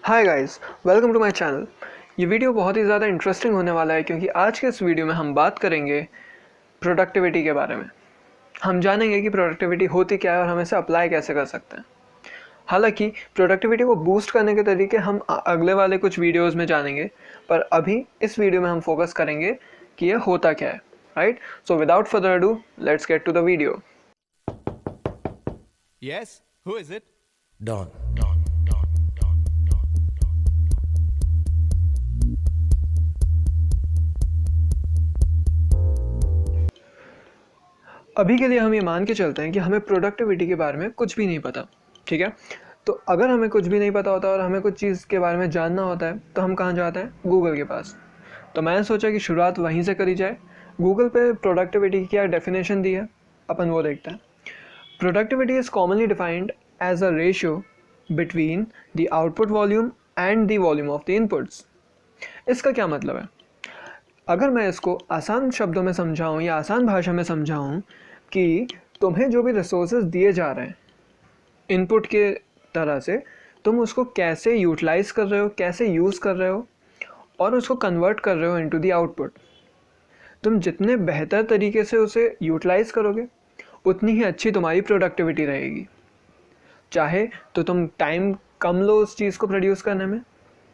Hi guys, welcome to my channel. ये video बहुत ही ज़्यादा इंटरेस्टिंग होने वाला है क्योंकि आज के इस वीडियो में हम बात करेंगे प्रोडक्टिविटी के बारे में। हम जानेंगे कि प्रोडक्टिविटी होती क्या है और हम इसे अप्लाई कैसे कर सकते हैं। हालांकि प्रोडक्टिविटी को बूस्ट करने के तरीके हम अगले वाले कुछ वीडियोज़ में जानेंगे, पर अभी इस वीडियो में हम फोकस करेंगे कि ये होता क्या है, right? So without further ado, let's get to the video. Yes, who is it? Don. अभी के लिए हम ये मान के चलते हैं कि हमें प्रोडक्टिविटी के बारे में कुछ भी नहीं पता, ठीक है? तो अगर हमें कुछ भी नहीं पता होता और हमें कुछ चीज़ के बारे में जानना होता है तो हम कहाँ जाते हैं? गूगल के पास। तो मैंने सोचा कि शुरुआत वहीं से करी जाए। गूगल पे प्रोडक्टिविटी की क्या डेफिनेशन दी है, अपन वो देखते हैं। Productivity is commonly defined as a ratio between the output volume and the volume of the inputs. इसका क्या मतलब है? अगर मैं इसको आसान शब्दों में समझाऊँ या आसान भाषा में समझाऊँ कि तुम्हें जो भी रिसोर्सेज दिए जा रहे हैं इनपुट के तरह से, तुम उसको कैसे यूटिलाइज कर रहे हो, कैसे यूज़ कर रहे हो और उसको कन्वर्ट कर रहे हो इनटू द आउटपुट। तुम जितने बेहतर तरीके से उसे यूटिलाइज करोगे उतनी ही अच्छी तुम्हारी प्रोडक्टिविटी रहेगी। चाहे तो तुम टाइम कम लो उस चीज़ को प्रोड्यूस करने में,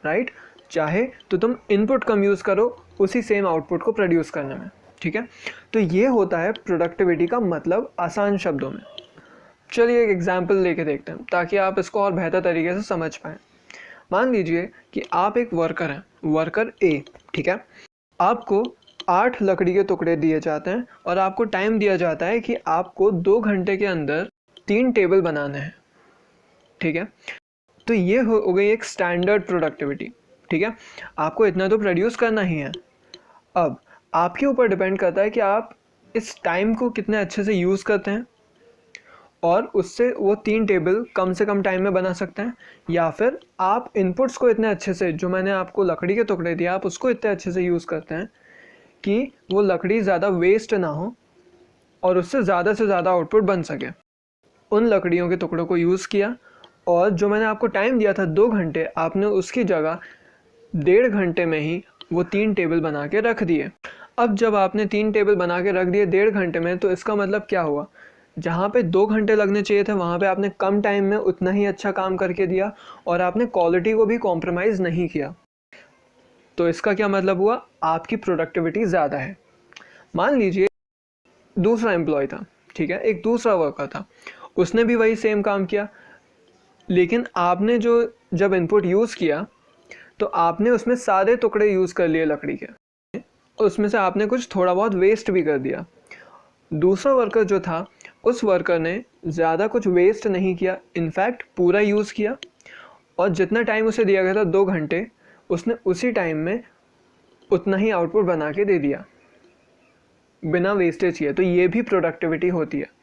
राइट? चाहे तो तुम इनपुट कम यूज़ करो उसी सेम आउटपुट को प्रोड्यूस करने में, ठीक है? तो ये होता है प्रोडक्टिविटी का मतलब आसान शब्दों में। चलिए एक एग्जांपल लेके देखते हैं ताकि आप इसको और बेहतर तरीके से समझ पाएँ। मान लीजिए कि आप एक वर्कर हैं, वर्कर ए, ठीक है? आपको 8 लकड़ी के टुकड़े दिए जाते हैं और आपको टाइम दिया जाता है कि आपको 2 घंटे के अंदर 3 टेबल बनाने हैं, ठीक है? तो ये हो गई एक स्टैंडर्ड प्रोडक्टिविटी, ठीक है? आपको इतना तो प्रोड्यूस करना ही है। अब आपके ऊपर डिपेंड करता है कि आप इस टाइम को कितने अच्छे से यूज़ करते हैं और उससे वो 3 टेबल कम से कम टाइम में बना सकते हैं, या फिर आप इनपुट्स को इतने अच्छे से, जो मैंने आपको लकड़ी के टुकड़े दिए, आप उसको इतने अच्छे से यूज़ करते हैं कि वो लकड़ी ज़्यादा वेस्ट ना हो और उससे ज़्यादा आउटपुट बन सके। उन लकड़ियों के टुकड़ों को यूज़ किया और जो मैंने आपको टाइम दिया था 2 घंटे, आपने उसकी जगह 1.5 घंटे में ही वो 3 टेबल बना के रख दिए। अब जब आपने 3 टेबल बना के रख दिए 1.5 घंटे में, तो इसका मतलब क्या हुआ? जहाँ पे 2 घंटे लगने चाहिए थे वहाँ पे आपने कम टाइम में उतना ही अच्छा काम करके दिया और आपने क्वालिटी को भी कॉम्प्रोमाइज़ नहीं किया। तो इसका क्या मतलब हुआ? आपकी प्रोडक्टिविटी ज़्यादा है। मान लीजिए दूसरा एम्प्लॉय था, ठीक है? एक दूसरा वर्कर था, उसने भी वही सेम काम किया, लेकिन आपने जब इनपुट यूज़ किया तो आपने उसमें सारे टुकड़े यूज़ कर लिए लकड़ी के, उसमें से आपने कुछ थोड़ा बहुत वेस्ट भी कर दिया। दूसरा वर्कर जो था, उस वर्कर ने ज़्यादा कुछ वेस्ट नहीं किया, इनफैक्ट पूरा यूज़ किया और जितना टाइम उसे दिया गया था 2 घंटे, उसने उसी टाइम में उतना ही आउटपुट बना के दे दिया बिना वेस्टेज किए। तो ये भी प्रोडक्टिविटी होती है।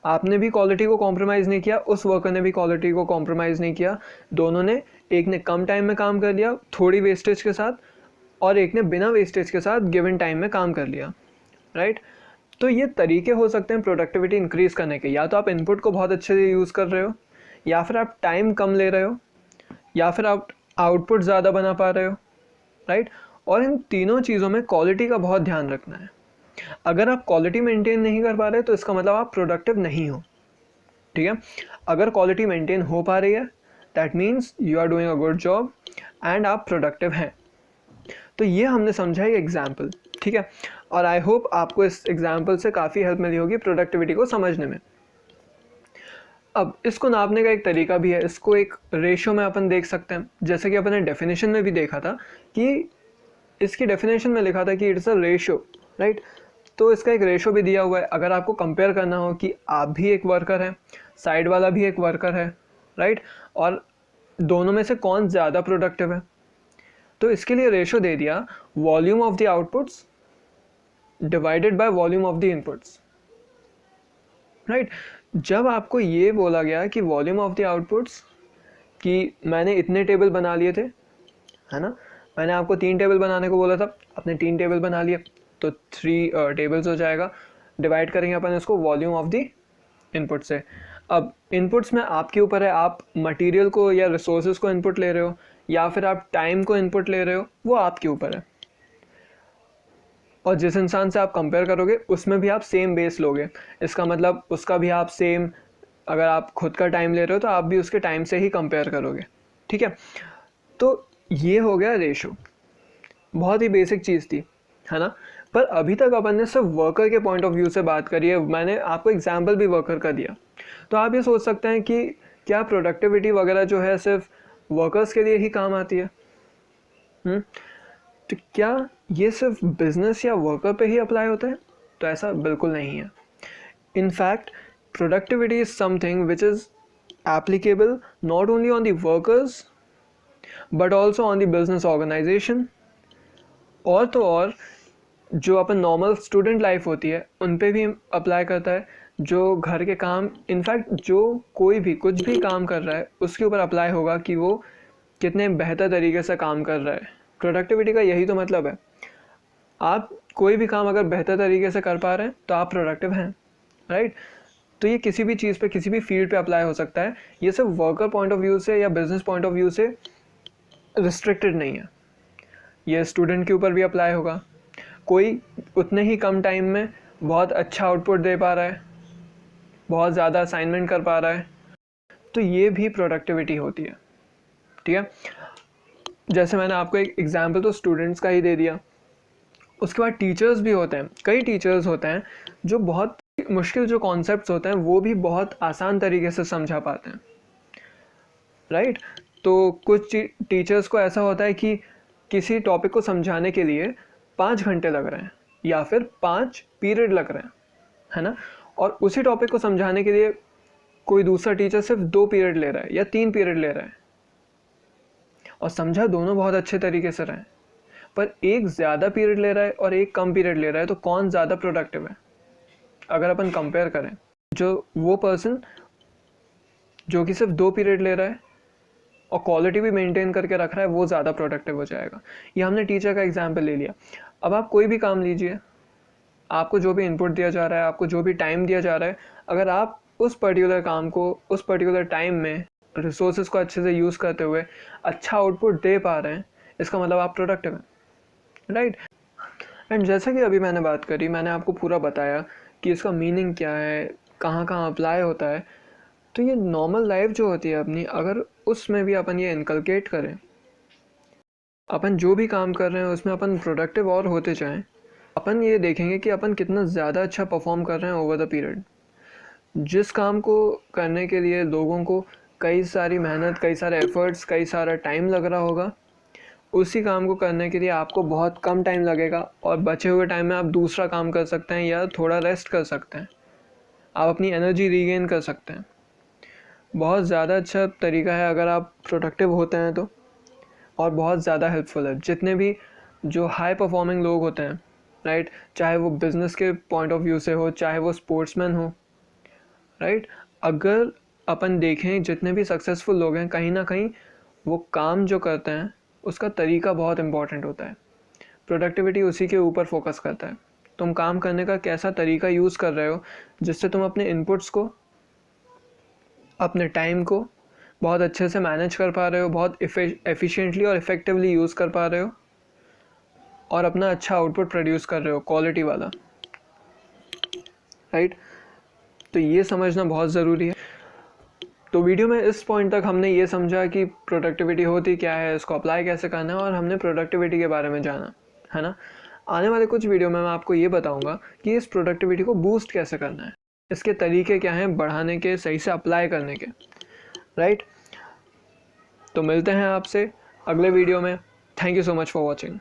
आपने भी क्वालिटी को कॉम्प्रोमाइज़ नहीं किया, उस वर्कर ने भी क्वालिटी को कॉम्प्रोमाइज़ नहीं किया। दोनों ने, एक ने कम टाइम में काम कर लिया थोड़ी वेस्टेज के साथ और एक ने बिना वेस्टेज के साथ गिवन टाइम में काम कर लिया, राइट? तो ये तरीके हो सकते हैं प्रोडक्टिविटी इंक्रीज़ करने के। या तो आप इनपुट को बहुत अच्छे से यूज़ कर रहे हो, या फिर आप टाइम कम ले रहे हो, या फिर आप आउटपुट ज़्यादा बना पा रहे हो, राइट? और इन तीनों चीज़ों में क्वालिटी का बहुत ध्यान रखना है। अगर आप क्वालिटी मेंटेन नहीं कर पा रहे तो इसका मतलब आप प्रोडक्टिव नहीं हो, ठीक है? अगर क्वालिटी मेंटेन हो पा रही है, that means you are doing a good job and आप प्रोडक्टिव हैं। तो ये हमने समझा एक एग्जाम्पल, ठीक है? और आई होप आपको इस एग्जाम्पल से काफ़ी हेल्प मिली होगी प्रोडक्टिविटी को समझने में। अब इसको नापने का एक तरीका भी है, इसको एक रेशियो में अपन देख सकते हैं। जैसे कि अपन ने डेफिनेशन में भी देखा था कि इसकी डेफिनेशन में लिखा था कि इट्स अ रेशियो, राइट? तो इसका एक रेशो भी दिया हुआ है। अगर आपको कंपेयर करना हो कि आप भी एक वर्कर हैं, साइड वाला भी एक वर्कर है, राइट? और दोनों में से कौन ज़्यादा प्रोडक्टिव है, तो इसके लिए रेशो दे दिया volume of the outputs divided by volume of the inputs, right? जब आपको ये बोला गया कि वॉल्यूम ऑफ द आउटपुट्स, कि मैंने इतने टेबल बना लिए थे, है ना? मैंने आपको 3 टेबल बनाने को बोला था, आपने 3 टेबल बना लिए, तो 3 टेबल्स हो जाएगा। डिवाइड करेंगे अपन इसको वॉल्यूम ऑफ द इनपुट से। अब इनपुट्स में आपके ऊपर है, आप मटेरियल को या रिसोर्सेज को इनपुट ले रहे हो या फिर आप टाइम को इनपुट ले रहे हो, वो आपके ऊपर है। और जिस इंसान से आप कंपेयर करोगे उसमें भी आप सेम बेस लोगे, इसका मतलब उसका भी आप सेम, अगर आप खुद का टाइम ले रहे हो तो आप भी उसके टाइम से ही कंपेयर करोगे, ठीक है। तो ये हो गया रेशो, बहुत ही बेसिक चीज़ थी, है ना। पर अभी तक अपन ने सिर्फ वर्कर के पॉइंट ऑफ व्यू से बात करी है, मैंने आपको एग्जाम्पल भी वर्कर का दिया। तो आप ये सोच सकते हैं कि क्या प्रोडक्टिविटी वगैरह जो है सिर्फ वर्कर्स के लिए ही काम आती है? तो क्या ये सिर्फ बिजनेस या वर्कर पे ही अप्लाई होता है? तो ऐसा बिल्कुल नहीं है। In fact productivity is something which is applicable not only on the workers but also on the business organisation, और तो और जो अपन नॉर्मल स्टूडेंट लाइफ होती है उन पे भी अप्लाई करता है, जो घर के काम, इनफैक्ट जो कोई भी कुछ भी काम कर रहा है उसके ऊपर अप्लाई होगा कि वो कितने बेहतर तरीके से काम कर रहा है। प्रोडक्टिविटी का यही तो मतलब है, आप कोई भी काम अगर बेहतर तरीके से कर पा रहे हैं तो आप प्रोडक्टिव हैं, राइट। तो ये किसी भी चीज़ पे, किसी भी फील्ड पे अप्लाई हो सकता है, ये सिर्फ वर्कर पॉइंट ऑफ व्यू से या बिजनेस पॉइंट ऑफ व्यू से रिस्ट्रिक्टेड नहीं है, ये स्टूडेंट के ऊपर भी अप्लाई होगा। कोई उतने ही कम टाइम में बहुत अच्छा आउटपुट दे पा रहा है, बहुत ज़्यादा असाइनमेंट कर पा रहा है, तो ये भी प्रोडक्टिविटी होती है, ठीक है। जैसे मैंने आपको एक एग्जांपल तो स्टूडेंट्स का ही दे दिया, उसके बाद टीचर्स भी होते हैं। कई टीचर्स होते हैं जो बहुत मुश्किल जो कॉन्सेप्ट्स होते हैं वो भी बहुत आसान तरीके से समझा पाते हैं, राइट। तो कुछ टीचर्स को ऐसा होता है कि किसी टॉपिक को समझाने के लिए 5 घंटे लग रहे हैं या फिर 5 पीरियड लग रहे हैं, है ना। और उसी टॉपिक को समझाने के लिए कोई दूसरा टीचर सिर्फ 2 पीरियड ले रहा है या 3 पीरियड ले रहा है, और समझा दोनों बहुत अच्छे तरीके से रहे हैं, पर एक ज़्यादा पीरियड ले रहा है और एक कम पीरियड ले रहा है, तो कौन ज़्यादा प्रोडक्टिव है? अगर अपन कंपेयर करें, जो वो पर्सन जो कि सिर्फ 2 पीरियड ले रहा है और क्वालिटी भी मेंटेन करके रख रहा है, वो ज़्यादा प्रोडक्टिव हो जाएगा। ये हमने टीचर का एग्जाम्पल ले लिया। अब आप कोई भी काम लीजिए, आपको जो भी इनपुट दिया जा रहा है, आपको जो भी टाइम दिया जा रहा है, अगर आप उस पर्टिकुलर काम को उस पर्टिकुलर टाइम में रिसोर्सेज को अच्छे से यूज़ करते हुए अच्छा आउटपुट दे पा रहे हैं, इसका मतलब आप प्रोडक्टिव हैं, राइट। एंड जैसा कि अभी मैंने बात करी, मैंने आपको पूरा बताया कि इसका मीनिंग क्या है, कहाँ कहाँ अप्लाई होता है। तो ये नॉर्मल लाइफ जो होती है अपनी, अगर उसमें भी अपन ये इनकलकेट करें, अपन जो भी काम कर रहे हैं उसमें अपन प्रोडक्टिव और होते जाएं, अपन ये देखेंगे कि अपन कितना ज़्यादा अच्छा परफॉर्म कर रहे हैं ओवर द पीरियड। जिस काम को करने के लिए लोगों को कई सारी मेहनत, कई सारे एफर्ट्स, कई सारा टाइम लग रहा होगा, उसी काम को करने के लिए आपको बहुत कम टाइम लगेगा, और बचे हुए टाइम में आप दूसरा काम कर सकते हैं या थोड़ा रेस्ट कर सकते हैं, आप अपनी एनर्जी रीगेन कर सकते हैं। बहुत ज़्यादा अच्छा तरीका है अगर आप प्रोडक्टिव होते हैं तो, और बहुत ज़्यादा हेल्पफुल है। जितने भी जो हाई परफॉर्मिंग लोग होते हैं, राइट, चाहे वो बिज़नेस के पॉइंट ऑफ व्यू से हो, चाहे वो स्पोर्ट्समैन हो, राइट, अगर अपन देखें जितने भी सक्सेसफुल लोग हैं, कहीं ना कहीं वो काम जो करते हैं उसका तरीका बहुत इम्पॉर्टेंट होता है। प्रोडक्टिविटी उसी के ऊपर फोकस करता है, तुम काम करने का कैसा तरीका यूज़ कर रहे हो, जिससे तुम अपने इनपुट्स को, अपने टाइम को बहुत अच्छे से मैनेज कर पा रहे हो, बहुत एफिशिएंटली और इफ़ेक्टिवली यूज़ कर पा रहे हो, और अपना अच्छा आउटपुट प्रोड्यूस कर रहे हो, क्वालिटी वाला, राइट। तो ये समझना बहुत ज़रूरी है। तो वीडियो में इस पॉइंट तक हमने ये समझा कि प्रोडक्टिविटी होती क्या है, इसको अप्लाई कैसे करना है, और हमने प्रोडक्टिविटी के बारे में जाना, है ना। आने वाले कुछ वीडियो में मैं आपको ये बताऊंगा कि इस प्रोडक्टिविटी को बूस्ट कैसे करना है, इसके तरीके क्या हैं बढ़ाने के, सही से अप्लाई करने के, राइट। तो मिलते हैं आपसे अगले वीडियो में। Thank you so much for watching.